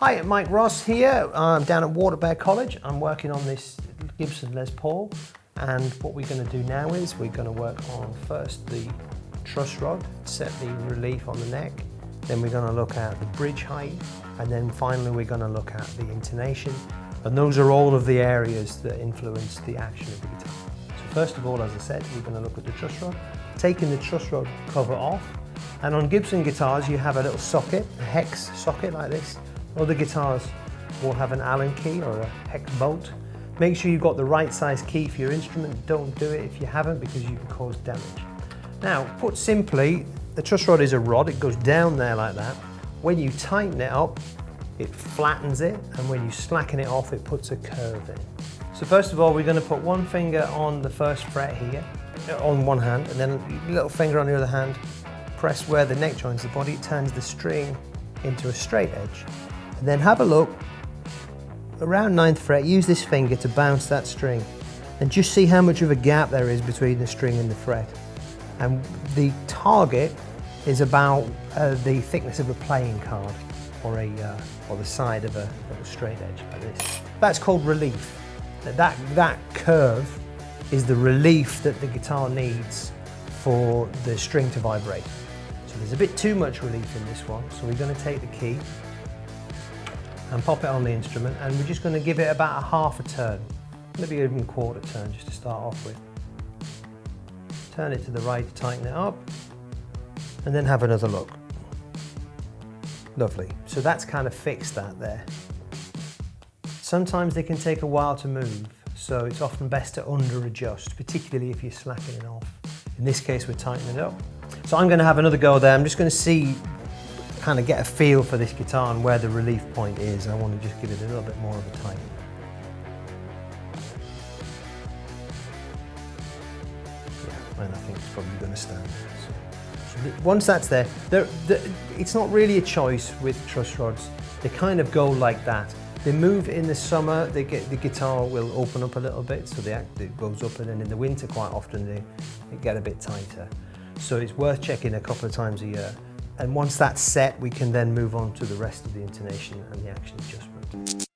Hi, Mike Ross here. I'm down at WaterBear College. I'm working on this Gibson Les Paul, and what we're going to do now is we're going to work on first the truss rod, set the relief on the neck, then we're going to look at the bridge height, and then finally we're going to look at the intonation, and those are all of the areas that influence the action of the guitar. So first of all, as I said, we're going to look at the truss rod, taking the truss rod cover off, and on Gibson guitars you have a little socket, a hex socket like this. Other guitars will have an Allen key or a hex bolt. Make sure you've got the right size key for your instrument. Don't do it if you haven't, because you can cause damage. Now, put simply, the truss rod is a rod. It goes down there like that. When you tighten it up, it flattens it, and when you slacken it off, it puts a curve in. So first of all, we're going to put one finger on the first fret here, on one hand, and then a little finger on the other hand. Press where the neck joins the body. It turns the string into a straight edge. And then have a look around 9th fret, use this finger to bounce that string, and just see how much of a gap there is between the string and the fret. And the target is about the thickness of a playing card, or the side of a straight edge like this. That's called relief. That curve is the relief that the guitar needs for the string to vibrate. So there's a bit too much relief in this one, so we're going to take the key and pop it on the instrument, and we're just going to give it about a half a turn, maybe even a quarter turn just to start off with. Turn it to the right to tighten it up, and then have another look. Lovely. So that's kind of fixed that there. Sometimes they can take a while to move, so it's often best to under adjust, particularly if you're slacking it off. In this case, we're tightening it up. So I'm going to have another go there. I'm just going to see, kind of get a feel for this guitar and where the relief point is. I want to just give it a little bit more of a tighten. Yeah, and I think it's probably going to stand. So once that's there, it's not really a choice with truss rods. They kind of go like that. They move in the summer, the guitar will open up a little bit, so it goes up, and then in the winter quite often they get a bit tighter. So it's worth checking a couple of times a year. And once that's set, we can then move on to the rest of the intonation and the action adjustment.